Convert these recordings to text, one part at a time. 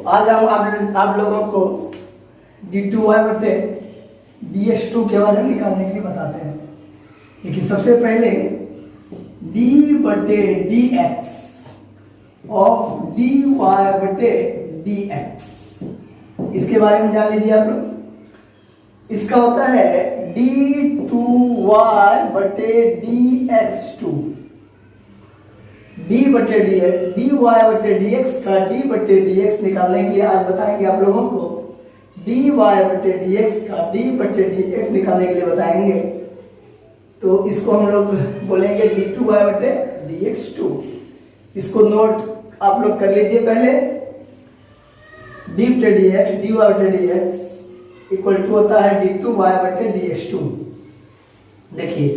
आज हम आप लोगों को d2y बटे dx2 के बारे में निकालने के लिए बताते हैं। देखिए सबसे पहले d बटे dx ऑफ dy बटे dx, इसके बारे में जान लीजिए आप लोग। इसका होता है d2y बटे dx2, d बटे dx, dy बटे dx का d बटे dx निकालने के लिए आज बताएंगे आप लोगों को। dy बटे dx का d बटे dx निकालने के लिए बताएंगे, तो इसको हम लोग बोलेंगे d2y बटे dx2। इसको नोट आप लोग कर लीजिए पहले। d बटे dx, dy बटे dx इक्वल टू होता है d2y बटे dx2। देखिए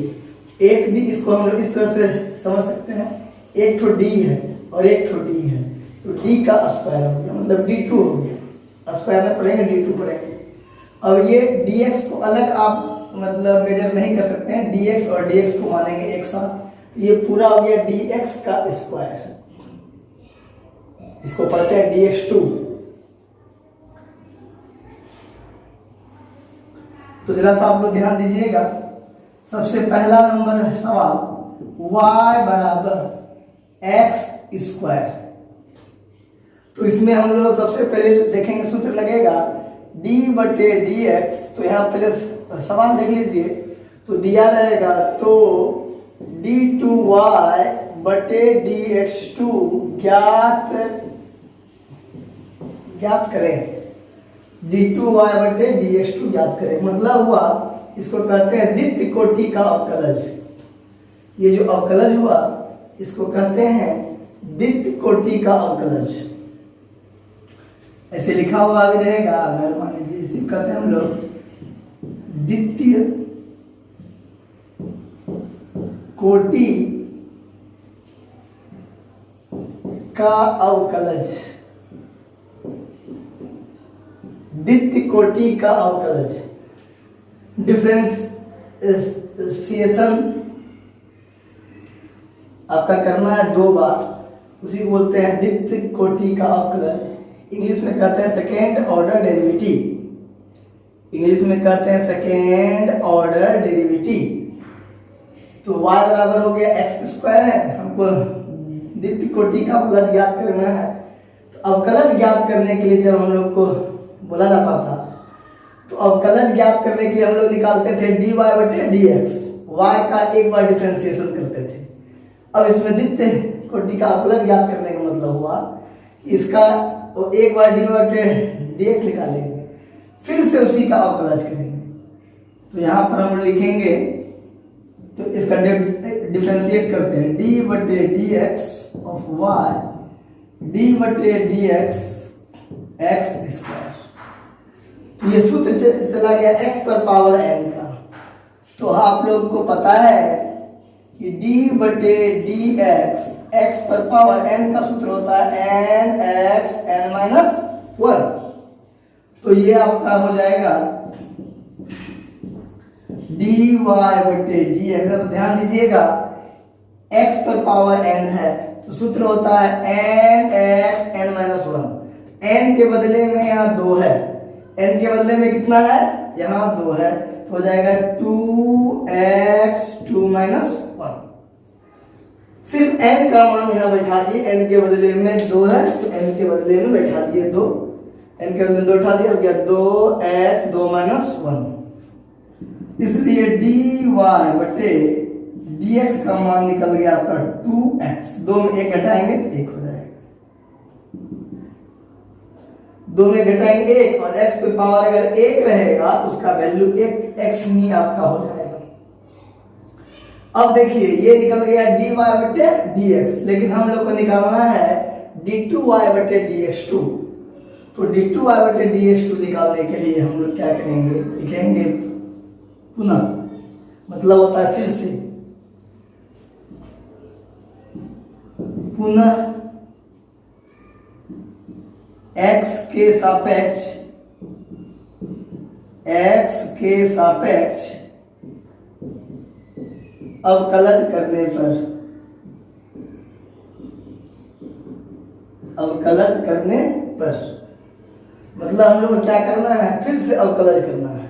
एक d, इसको हम लोग इस तरह से समझ सकते हैं, एक ठो d है और एक ठो d है, तो d का स्क्वायर हो गया, मतलब d2 हो गया। स्क्वायर में पढ़ेंगे d2 पढ़ेंगे। अब ये dx को अलग आप मतलब मेजर नहीं कर सकते हैं, dx और dx को मानेंगे एक साथ, तो ये पूरा हो गया dx का स्क्वायर। इसको पढ़ते हैं dx2। तो जरा सा आप लोग ध्यान दीजिएगा। सबसे पहला नंबर सवाल, y बराबर एक्स स्क्वायर। तो इसमें हम लोग सबसे पहले देखेंगे, सूत्र लगेगा d बटे dx। तो यहाँ पहले सवाल देख लीजिए, तो दिया रहेगा तो d2y बटे dx2 ज्ञात करें। d2y बटे dx2 ज्ञात करें, मतलब हुआ इसको कहते हैं द्वितीय कोटि का अवकलज। ये जो अवकलज हुआ इसको कहते हैं द्वितीय कोटि का अवकलज। ऐसे लिखा हुआ भी रहेगा, अगर मान लीजिए इसे कहते हैं हम लोग द्वितीय कोटि का अवकलज, द्वितीय कोटि का अवकलज। डिफरेंशिएशन आपका करना है 2 बार, उसी को बोलते हैं द्वितीय कोटि का अवकलज। इंग्लिश में कहते हैं सेकेंड ऑर्डर डेरिवेटिव। इंग्लिश में कहते हैं सेकेंड ऑर्डर डेरिवेटिव। तो y बराबर हो गया एक्स स्क्वायर है, हमको द्वितीय कोटि का अवकलज ज्ञात करना है। तो अवकलज ज्ञात करने के लिए जब हम लोग को बोला जाता था, तो अवकलज ज्ञात करने के लिए हम लोग निकालते थे dy बटे dx, y का एक बार डिफरेंशिएशन करते थे। अब इसमें द्वितीय कोटि का अवकलज ज्ञात करने का मतलब हुआ इसका एक बार dy बटे dx निकालेंगे, फिर से उसी का अवकलज करेंगे। तो यहाँ पर हम लिखेंगे, तो इसका डिफरेंशिएट करते हैं d बटे dx ऑफ y, d बटे dx एक्स स्क्वायर। तो ये सूत्र चला गया x पर पावर n का। तो आप लोग को पता है कि d बटे dx x पर पावर n का सूत्र होता है n x n माइनस 1। तो ये आपका हो जाएगा dy बटे dx। ध्यान दीजिएगा x पर पावर n है, तो सूत्र होता है n x n minus 1। n के बदले में यहाँ 2 है, n के बदले में कितना है, यहाँ 2 है, तो हो जाएगा 2x 2 माइनस 1। सिर्फ n का मान यहाँ बैठा दिए, n के बदले में 2 है तो n के बदले में बैठा दिए 2, n के बदले में 2 उठा दिया, हो गया 2x 2 माइनस 1। इसलिए dy बटे dx का मान निकल गया आपका 2x। 2 में 1 घटाएंगे 1 हो जाएगा, 2 में घटाएंगे 1, और x पे पावर अगर 1 रहेगा तो उसका वैल्यू 1x ही आपका हो जाएगा। अब देखिए ये निकल गया dy बटे dx, लेकिन हम लोग को निकालना है d2y बटे dx2। तो d2y बटे dx2 निकालने के लिए हम लोग क्या करेंगे, लिखेंगे पुनः, मतलब होता है फिर से, पुनः x के सापेक्ष अवकलज करने पर, अवकलज करने पर मतलब हम लोग को क्या करना है, फिर से अवकलज करना है।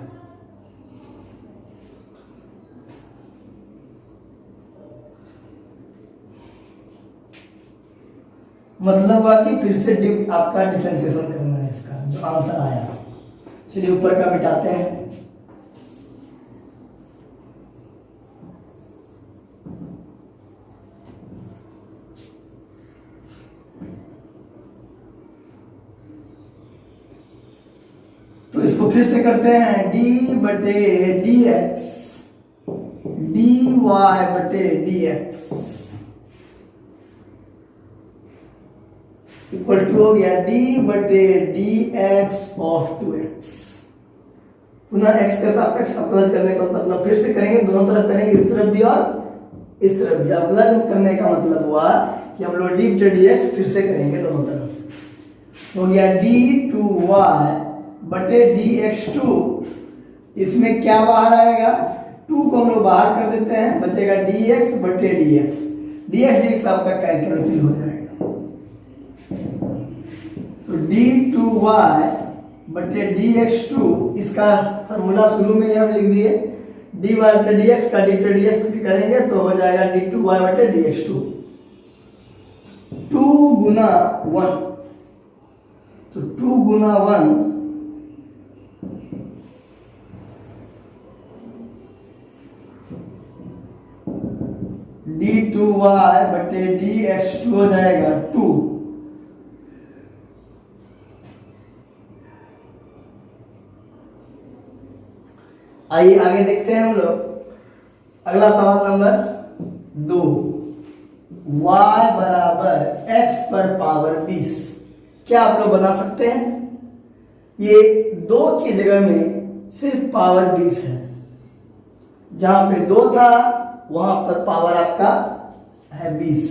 मतलब हुआ कि फिर से आपका डिफरेंशिएशन करना है इसका जो आंसर आया। चलिए ऊपर का मिटाते हैं। तो इसको फिर से करते हैं, डी बटे डी एक्स डी वाई बटे डी एक्स इक्वल टू हो गया डी बटे डी एक्स ऑफ 2x। पुनः x के सापेक्ष अवकलज करने का मतलब फिर से करेंगे, दोनों तरफ करेंगे, इस तरफ भी और इस तरफ भी। अवकलज करने का मतलब हुआ कि हम लोग डी बटे डी एक्स फिर से करेंगे दोनों तरफ। हो गया डी टू वाई बटे डी एक्स टू। इसमें क्या बाहर आएगा, 2 को हम लोग बाहर कर देते हैं, बचेगा डी एक्स बटे डी एक्स। डी एक्स आपका कैंसिल हो जाएगा। तो डी टू वाई बटे डी एक्स टू, इसका फॉर्मूला शुरू में ही हम लिख दिए, डी वाई बटे डी एक्स का डी बटे डी एक्स करेंगे तो हो जाएगा डी टू वाई बटे डी एक्स टू। 2 गुना 1, तो 2 गुना 1 डी टू वाई बटे डी एक्स टू हो जाएगा 2। आइए आगे देखते हैं हम लोग। अगला सवाल नंबर 2, y बराबर x पर पावर 20। क्या आप लोग बना सकते हैं? ये 2 की जगह में सिर्फ पावर 20 है, जहां पे 2 था वहां पर पावर आपका है 20।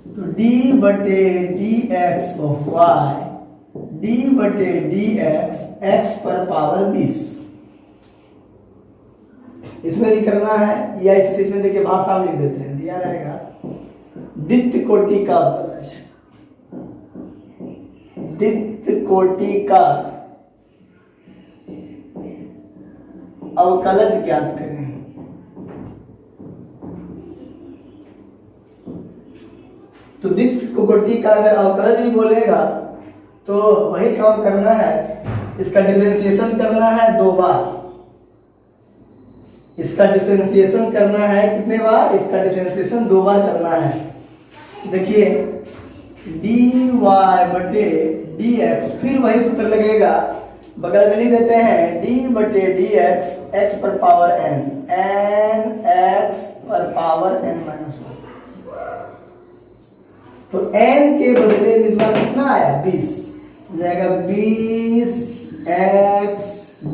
तो d बटे D x of y, d बटे डी एक्स x पर पावर 20। इसमें नहीं करना है, या इस इसमें देखिए भाषा में लिख देते हैं, दिया रहेगा द्वितीय कोटि का अवकलज। द्वितीय कोटि का अवकलज ज्ञात करें। तो द्वितीय कोटि का अगर अवकलज भी बोलेगा तो वही काम करना है, इसका डिफरेंशिएशन करना है 2 बार। इसका डिफरेंशिएशन करना है कितने बार? इसका डिफरेंशिएशन 2 बार करना है। देखिए डी वाई बटे डी एक्स, फिर वही सूत्र लगेगा, बगल में लिख देते हैं डी बटे डी एक्स एक्स पर पावर एन, एन एक्स पर पावर एन माइनस 1। तो n के बदले में इस बार कितना आया? 20, तो जाएगा 20 x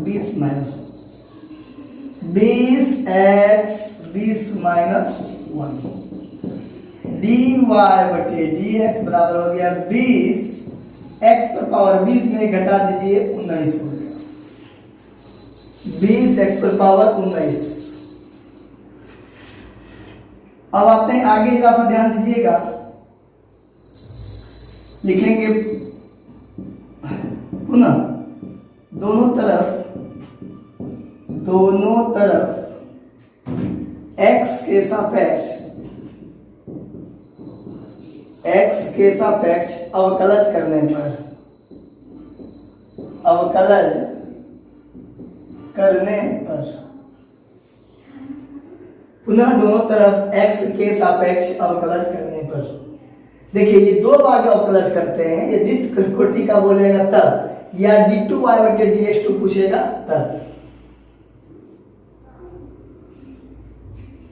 20 minus 20 x 20 minus 1। D Y बटे डी एक्स बराबर हो गया 20 x पर पावर 20 में घटा दीजिए 19 हो गया, 20 x पर पावर 19। अब आते हैं आगे, जरा सा ध्यान दीजिएगा, लिखेंगे पुनः दोनों तरफ x के सापेक्ष अवकलज करने पर पुनः दोनों तरफ x के सापेक्ष अवकलज करने पर। देखिए ये 2 बार जो अवकलज करते हैं, ये द्वितीय कोटि का बोलेगा तब, या d2 y बटे dx2 पूछेगा तब।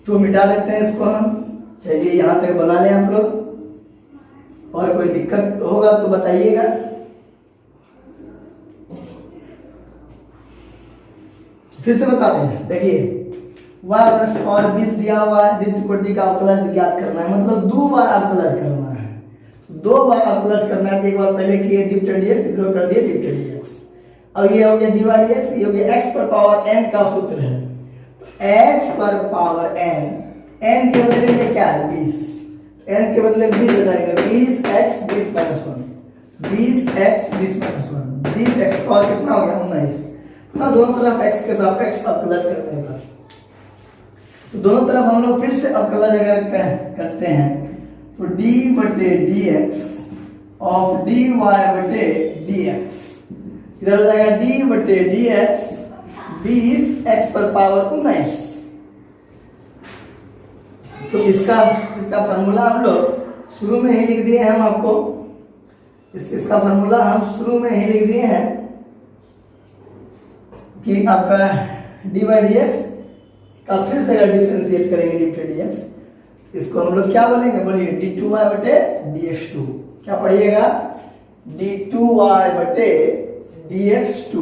तो मिटा देते हैं इसको हम। चलिए यहां तक बना लें आप लोग, और कोई दिक्कत होगा तो बताइएगा। फिर से बता दें, देखिए y प्लस पावर 20 दिया हुआ है, द्वितीय कोटि का अवकलज ज्ञात करना है, मतलब 2 बार अवकलज करना है। 2 बार अवकलज करना है, एक बार पहले किए डी बटे डी एक्स, इधर कर दिए डी बटे डी एक्स। अब ये हो गया डी बाई डी एक्स, ये हो गया x पर पावर n का सूत्र है। तो x पर पावर n, n के बदले में क्या है? 20। n के बदले 20 हो जाएगा, 20x 20 minus 1, 20x 20 minus 1, 20x और कितना हो गया 19। ना दोनों तरफ x के सापेक्ष अवकलज करने पर, तो दोनों तरफ हम लोग फिर से अवकलज अगर करते हैं तो d बटे dx ऑफ dy बटे dx, इधर हो जाएगा d बटे dx 20x पर पावर 19। तो इसका फार्मूला हम लोग शुरू में ही लिख दिए हैं, हम आपको इसका फार्मूला हम शुरू में ही लिख दिए हैं कि आपका dy dx का फिर से अगर डिफरेंशिएट करेंगे dy बटे dx, इसको हम लोग क्या बोलेंगे, बोलिए d2y बटे dx2, क्या पढ़िएगा d2y बटे dx2,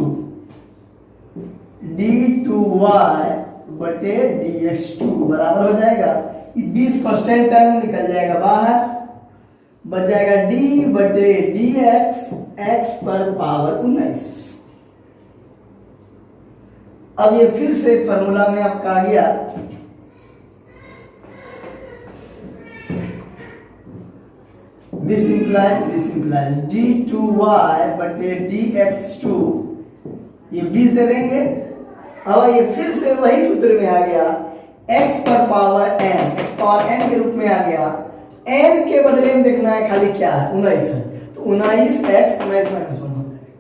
d2y बटे dx2 बराबर हो जाएगा 20 कांस्टेंट टर्म निकल जाएगा बाहर, बच जाएगा d बटे dx x पर पावर 19। अब ये फिर से फॉर्मूला में आपका आ गया, दिस इंप्लाइज d2y बटे dx2, ये 20 दे देंगे। अब ये फिर से वही सूत्र में आ गया, x पर power n, x power n के रूप में आ गया, n के बदले में देखना है खाली क्या है 19 है, तो 19x 19 माइनस 1 हो जाएगा,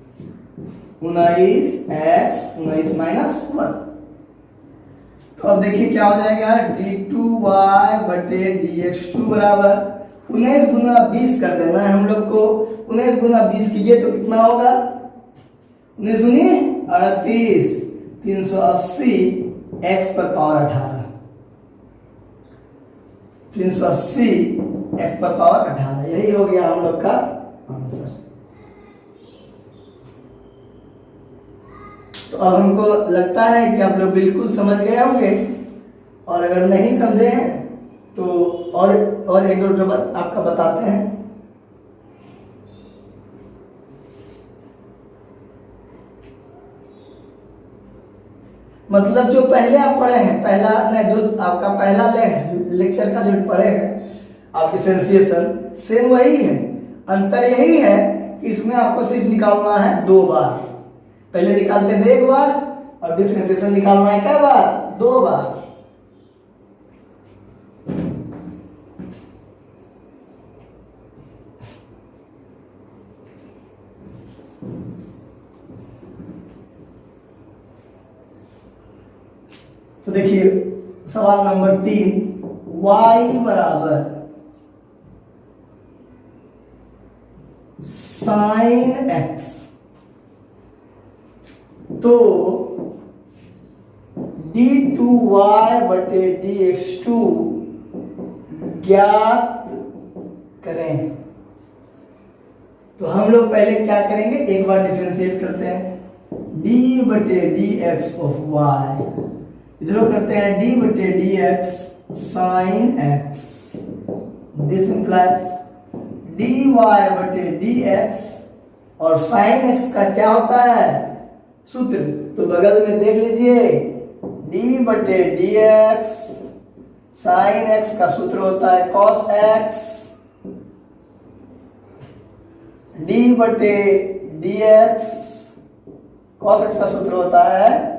19x 19 माइनस 1। तो अब देखिए क्या हो जाएगा, d2y बटे dx2 बराबर 19 गुना 20 कर देना है हम लोग को, 19 गुना 20 कीजिए तो कितना होगा, 19 दूनी 38, 380 x पर पावर 18, 380 x पर पावर 18, यही हो गया हम लोग का आंसर। तो अब हमको लगता है कि आप लोग बिल्कुल समझ गए होंगे, और अगर नहीं समझे हैं तो और एक दो आपका बताते हैं। मतलब जो पहले आप पढ़े हैं, पहला नहीं जो आपका पहला लेक्चर का जो पढ़े हैं आप डिफरेंशिएशन, सेम वही है, अंतर यही है कि इसमें आपको सिर्फ निकालना है 2 बार, पहले निकालते थे 1 बार और डिफरेंशिएशन निकालना है क्या बार, 2 बार। तो देखिए सवाल नंबर 3, y बराबर साइन x, तो d2y बटे dx2 ज्ञात करें। तो हम लोग पहले क्या करेंगे, एक बार डिफरेंशिएट करते हैं, d बटे dx ऑफ y, इधर करते हैं d बटे dx sine x, this implies dy बटे dx, और साइन x का क्या होता है सूत्र, तो बगल में देख लीजिए, d बटे dx साइन x का सूत्र होता है cos x, d बटे dx cos x का सूत्र होता है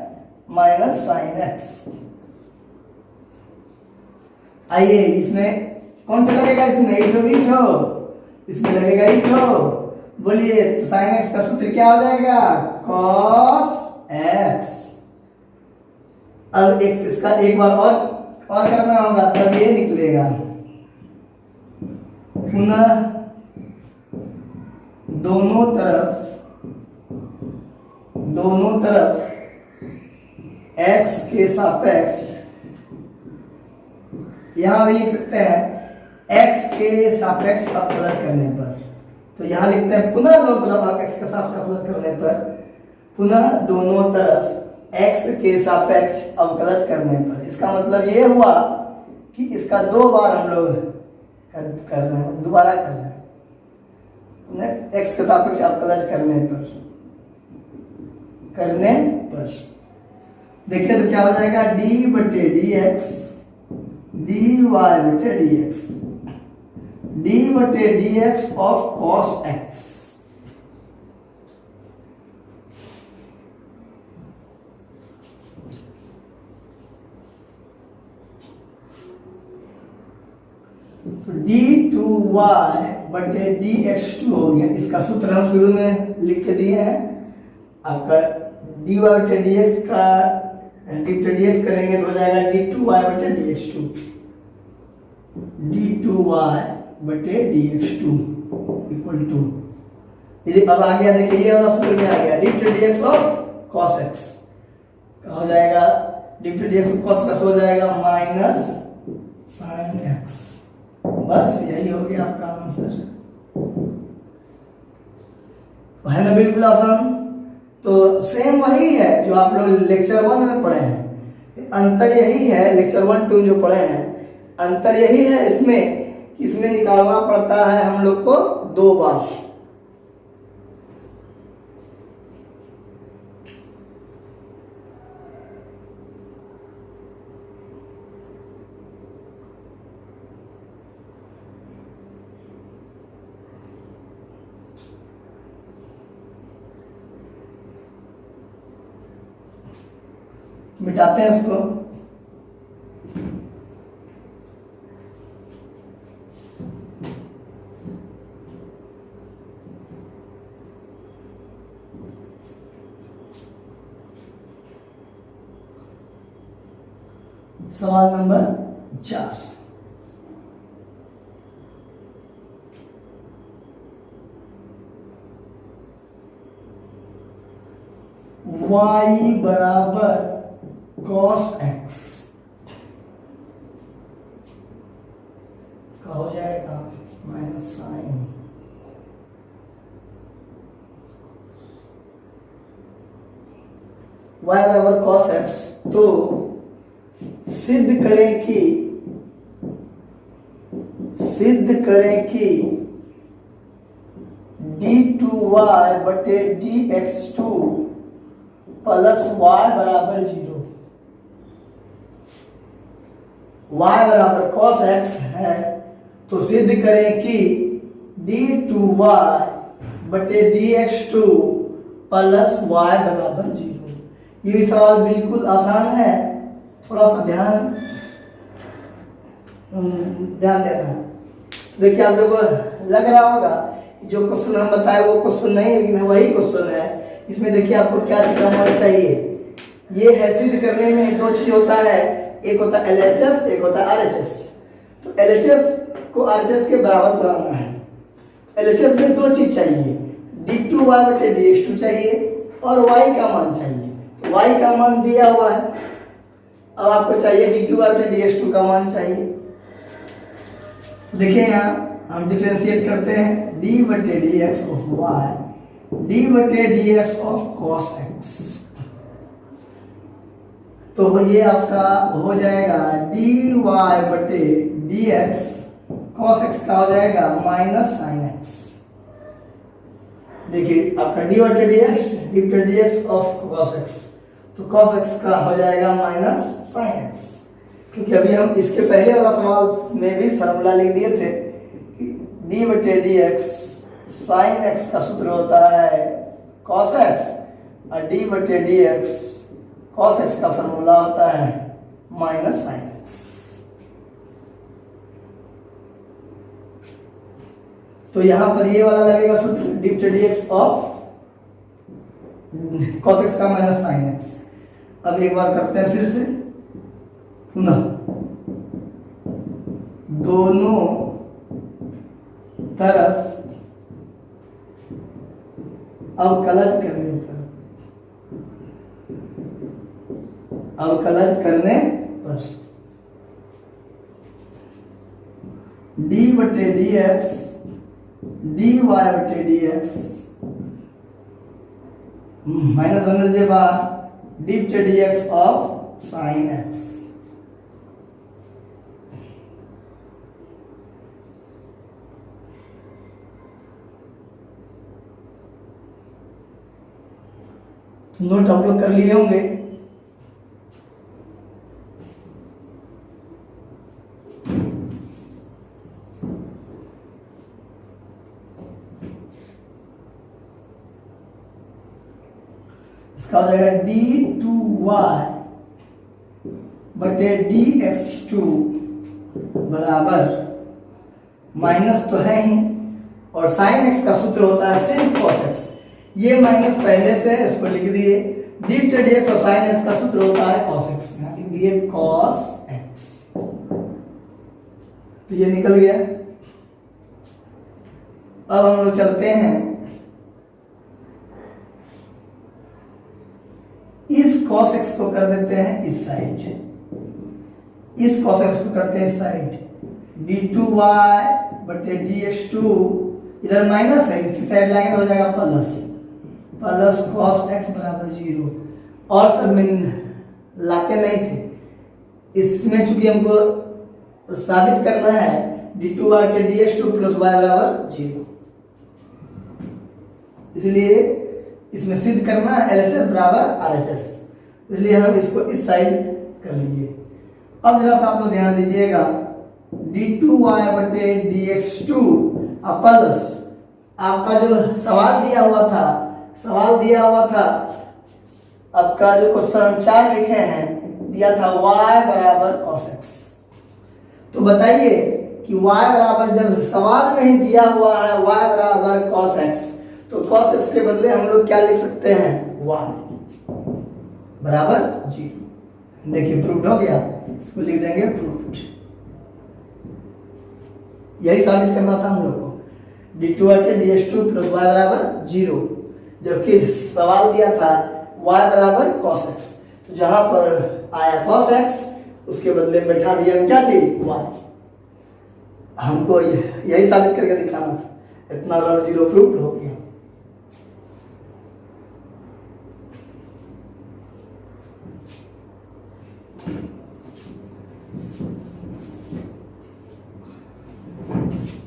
माइनस साइन एक्स। आइए इसमें कौन सा लगेगा, इसमें ईठो, इसमें लगेगा ईठो, बोलिए तो साइन एक्स का सूत्र क्या हो जाएगा, cos x। अब इसका एक बार और करना होगा तब ये निकलेगा, पुनः दोनों तरफ x के सापेक्ष, यहां भी लिख सकते हैं x के सापेक्ष अवकलज करने पर, तो यहां लिखते हैं पुनः दोनों तरफ x के सापेक्ष अवकलज करने पर, पुनः दोनों तरफ x के सापेक्ष अवकलज करने पर। इसका मतलब ये हुआ कि इसका 2 बार हम लोग कर रहे हैं, दोबारा कर रहे हैं x के सापेक्ष अवकलज करने पर देखिए तो क्या हो जाएगा, d बटे dx dy बटे dx, डी बटे D x of cos x. तो d2y बटे dx2 हो गया। इसका सूत्र हम शुरू में लिख के दिए हैं। आपका dy बटे dx का dx करेंगे तो हो जाएगा d2y बटे dx2, d2y बटे dx2 इक्वल टू, यदि अब आ गया देखिए ये वाला सूत्र में आ गया d बटे dx ऑफ cos x का हो जाएगा, d बटे dx ऑफ cos x हो जाएगा माइनस sin x। बस यही हो गया आपका आंसर, है ना, बिल्कुल आसान। तो सेम वही है जो आप लोग लेक्चर 1 में पढ़े हैं, अंतर यही है, लेक्चर 1 2 जो पढ़े हैं अंतर यही है इसमें निकालना पड़ता है हम लोग को 2 बार। मिटाते हैं इसको। सवाल नंबर 4, y बराबर cos x का हो जाएगा माइनस साइन, y बराबर cos x। तो सिद्ध करें कि d2y बटे dx2 प्लस y बराबर 0, y बराबर cos x है तो सिद्ध करें कि d2y बटे dx2 प्लस y बराबर 0। ये भी सवाल बिल्कुल आसान है, थोड़ा सा ध्यान देना है। देखिए आप लोगों को लग रहा होगा जो क्वेश्चन हम बताए वो क्वेश्चन नहीं, लेकिन वही क्वेश्चन है। इसमें देखिए आपको क्या चीज होना चाहिए, ये है सिद्ध करने में 2 चीज होता है, एक होता है LHS, एक होता है RHS। तो LHS को RHS के बराबर बनाना है। LHS में 2 चीज चाहिए, d2y बटे dx2 चाहिए और y का मान चाहिए। तो y का मान दिया हुआ है, अब आपको चाहिए d2y बटे dx2 का मान चाहिए। तो देखिए यहाँ हम डिफरेंशिएट करते हैं, d बटे dx ऑफ y, d बटे dx ऑफ cos x। तो ये आपका हो जाएगा dy बटे dx cos x का हो जाएगा माइनस sin x। देखिए आपका d बटे dx ऑफ cos x, तो cos x का हो जाएगा माइनस sin x। क्योंकि अभी हम इसके पहले वाला सवाल में भी फॉर्मूला लिख दिए थे, d बटे dx sin x का सूत्र होता है cos x और d बटे dx cos x का फॉर्मूला होता है माइनस sin x। तो यहां पर ये वाला लगेगा सूत्र d बटे dx ऑफ cos x का माइनस sin x। अब एक बार करते हैं फिर से, पुनः दोनों तरफ अवकलज करने पर d बटे dx dy बटे dx माइनस होने से बाद d बटे dx of sin x। Note आप लोग कर लिए होंगे। इसका हो जाएगा d2y बटे dx2 बराबर, माइनस तो है ही, और साइन एक्स का सूत्र होता है सिर्फ कॉस एक्स, ये माइनस पहले से इसको लिख दिए, डी बटे डी एक्स और साइन एक्स का सूत्र होता है कॉस एक्स, यहाँ लिख दिए कॉस एक्स, तो ये निकल गया। अब हम लोग चलते हैं इस cos x को कर देते हैं इस साइड, इस cos x को करते हैं इस साइड, d2y बटे dx2, इधर माइनस है, इसी साइड लाएंगे हो जाएगा प्लस, प्लस cos x बराबर 0, और सब में लाते नहीं थे, इसमें चूंकि हमको साबित करना है d2y बटे dx2 प्लस y बराबर 0, इसलिए इसमें सिद्ध करना है LHS बराबर RHS, इसलिए हम इसको इस साइड कर लिए। अब जरा सा आप लोग ध्यान दीजिएगा, d2y बटे dx2 प्लस आपका जो सवाल दिया हुआ था, आपका जो क्वेश्चन 4 लिखे हैं दिया था y बराबर cos x, तो बताइए कि y बराबर, जब सवाल में ही दिया हुआ है y बराबर cos x, तो cos x के बदले हम लोग क्या लिख सकते हैं, y बराबर 0। देखिए प्रूव्ड हो गया, इसको लिख देंगे प्रूव्ड। यही साबित करना था हम लोग को, d2 बटे dx2 प्लस y बराबर 0, जबकि सवाल दिया था y बराबर cos x, तो जहां पर आया cos x उसके बदले में बैठा दिया हम क्या चीज, y। हमको यही साबित करके दिखाना था, इतना लॉट 0 प्रूव्ड हो गया।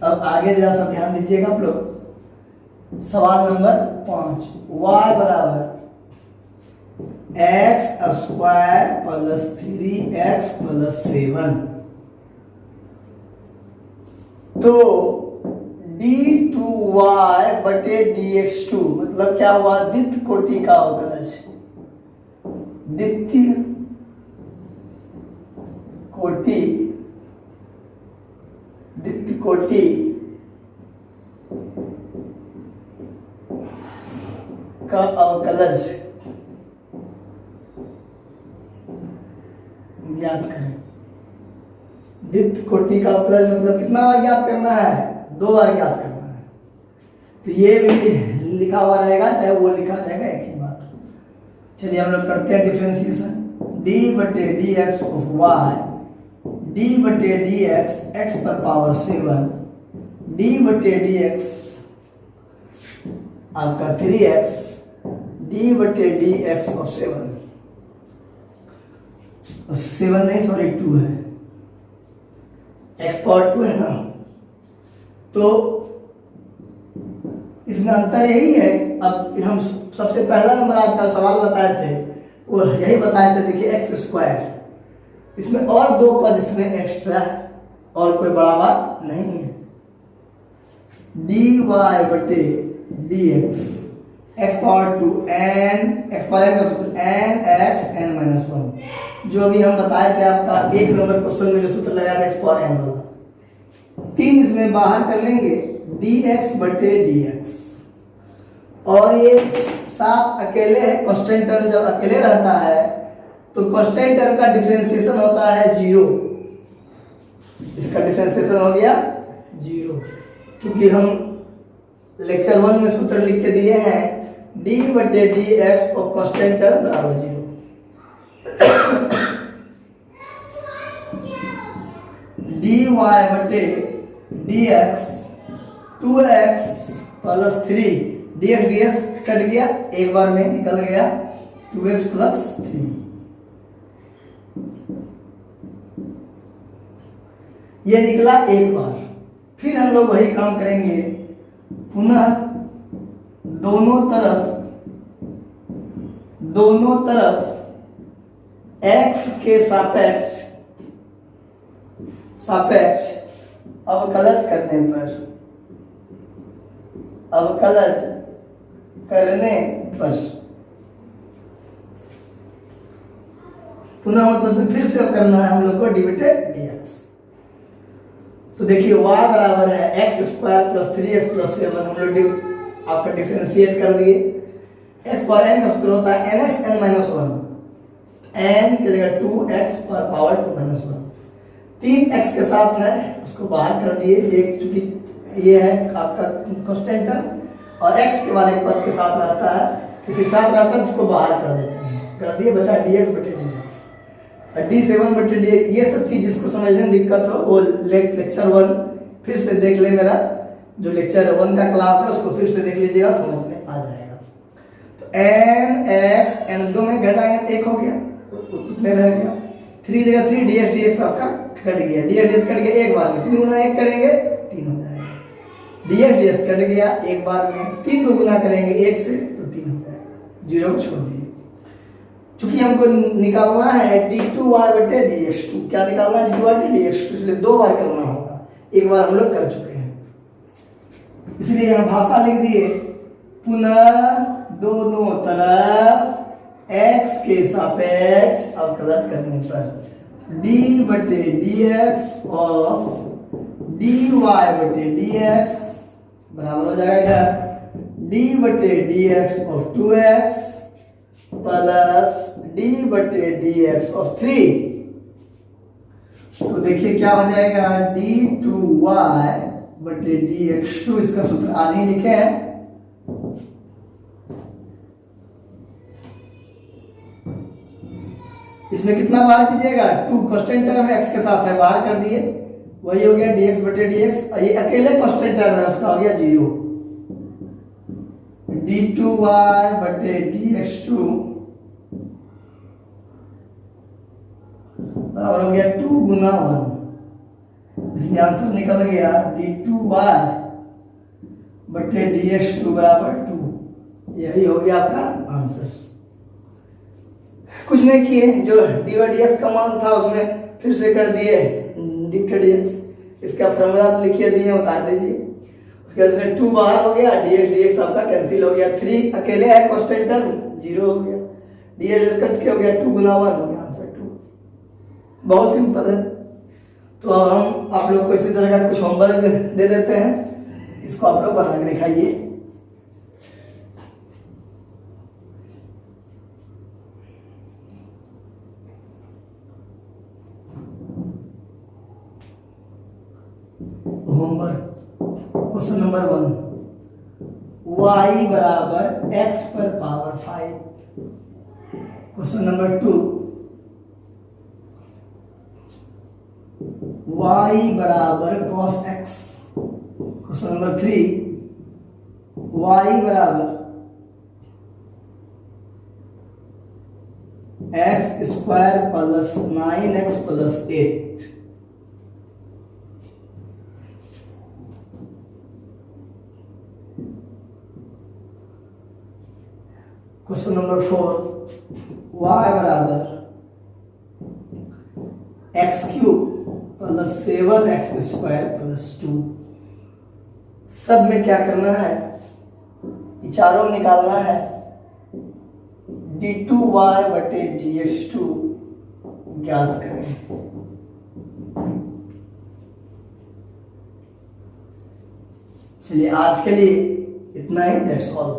अब आगे जरा सा ध्यान दीजिएगा आप लोग, सवाल नंबर 5, y बराबर x square plus 3x plus 7, तो d2y बटे dx2 मतलब क्या हुआ, द्वितीय कोटि का अवकलज, द्वितीय कोटि का अवकलज ज्ञात करें। द्वितीय कोटि का अवकलज मतलब कितना बार ज्ञात करना है, 2 बार ज्ञात करना है, तो ये भी लिखा हुआ रहेगा, चाहे वो लिखा जाएगा, एक ही बात। चलिए हम लोग करते हैं डिफरेंशिएशन, d बटे dx ऑफ y, d बटे dx x पर पावर 7, d बटे dx आपका 3x, d बटे dx ऑफ 7 नहीं सॉरी 2 है, x पावर 2 है ना, तो इसमें अंतर यही है। अब हम सबसे पहला नंबर आज का सवाल बताए थे, वो यही बताए थे, देखिए एक्स स्क्वायर, इसमें और 2 पद इसमें एक्स्ट्रा है, और कोई बड़ा बात नहीं है। dy बटे dx x power 2 n x power n का सूत्र n x n माइनस 1, जो अभी हम बताए थे आपका 1 नंबर क्वेश्चन में जो सूत्र लगाया था x पावर n वाला, 3 इसमें बाहर कर लेंगे, dx बटे dx, और ये 7 अकेले है, कांस्टेंट टर्म जब अकेले रहता है तो कांस्टेंट टर्म का डिफरेंशिएशन होता है 0, इसका डिफरेंशिएशन हो गया 0, क्योंकि हम लेक्चर 1 में सूत्र लिख के दिए हैं d बटे dx और कांस्टेंट टर्म बराबर 0। dy बटे dx 2x plus 3, dx dx cut गया, एक बार में निकल गया 2x प्लस 3, ये निकला एक बार। फिर हम लोग वही काम करेंगे, पुनः दोनों तरफ x के सापेक्ष अवकलज करने पर पुनः मतलब से फिर से करना है हम लोग को डिविडेड dx। तो देखिए y बराबर है x square plus 3x plus 7, हम लोग आपका डिफरेंशिएट कर दिए। x पर n का सूत्र होता है nx n माइनस 1, n की जगह 2x पर पावर 2 माइनस 1। 3x के साथ है उसको बाहर कर दिए, एक चूंकि ये है आपका कांस्टेंट और x के वाले पद के साथ रहता है, किसी के साथ रहता है जिसको बाहर कर देते हैं, कर दिए बचा dx बटे dx। d7 बटे dx। ये सब चीज जिसको समझने में दिक्कत हो वो लेक्चर 1 फिर से देख ले, मेरा जो लेक्चर 1 का क्लास है उसको फिर से देख लीजिएगा, समझ में आ जाएगा। तो n x n दो में घटाएंगे 1 हो गया, उतने रह गया। 3 जगह 3 dx dx आपका कट गया, dx dx कट गया एक बार में, 3 गुना 1 करेंगे 3 हो जाएगा। dx dx कट गया एक बार में, 3 को गुना करेंगे 1 से तो 3 हो जाएगा, 0 को छोड़ दिए। चूंकि हमको निकालना है d2y बटे dx2, क्या निकालना है d2y बटे dx2, इसलिए 2 बार करना होगा, एक बार हम लोग कर चुके हैं, इसलिए यहाँ भाषा लिख दिए। पुनः दोनों तरफ x के सापेक्ष अवकलज करने पर d बटे dx ऑफ dy बटे dx बराबर हो जाएगा d बटे dx of 2x plus d बटे dx ऑफ 3। तो देखिए क्या हो जाएगा d2y बटे dx2, इसका सूत्र आज ही लिखे हैं। इसमें कितना बाहर कीजिएगा, 2 कांस्टेंट टर्म x के साथ है बाहर कर दिए, वही हो गया dx बटे dx, ये अकेले कांस्टेंट टर्म है उसका हो गया 0। d2y बटे dx2 बराबर हो गया 2 गुना 1, इसलिए आंसर निकल गया d2y बटे dx2 बराबर 2। यही हो गया आपका आंसर। कुछ नहीं किए, जो dy dx का मान था उसमें फिर से कर दिए dy dx, इसका फॉर्मूला लिखिए दिए, उतार दीजिए। उसके बाद इसमें 2 बाहर हो गया, dx dx आपका कैंसिल हो गया, 3 अकेले है कांस्टेंट टर्म 0 हो गया, dx कट के हो गया 2 गुना 1 हो गया आंसर 2। बहुत सिंपल है। तो अब हम आप लोग को इसी तरह का कुछ होमवर्क दे देते हैं, इसको आप लोग बना के दिखाइए। होमवर्क क्वेश्चन नंबर 1, y बराबर x पर पावर 5। क्वेश्चन नंबर 2, y बराबर cos x। Question number 3, y बराबर x square plus 9x plus 8। Question number 4, y बराबर x cube plus 7x square plus 2। सब में क्या करना है, चारों निकालना है, d2y बटे dx2 ज्ञात करें। चलिए आज के लिए इतना ही, दैट्स ऑल।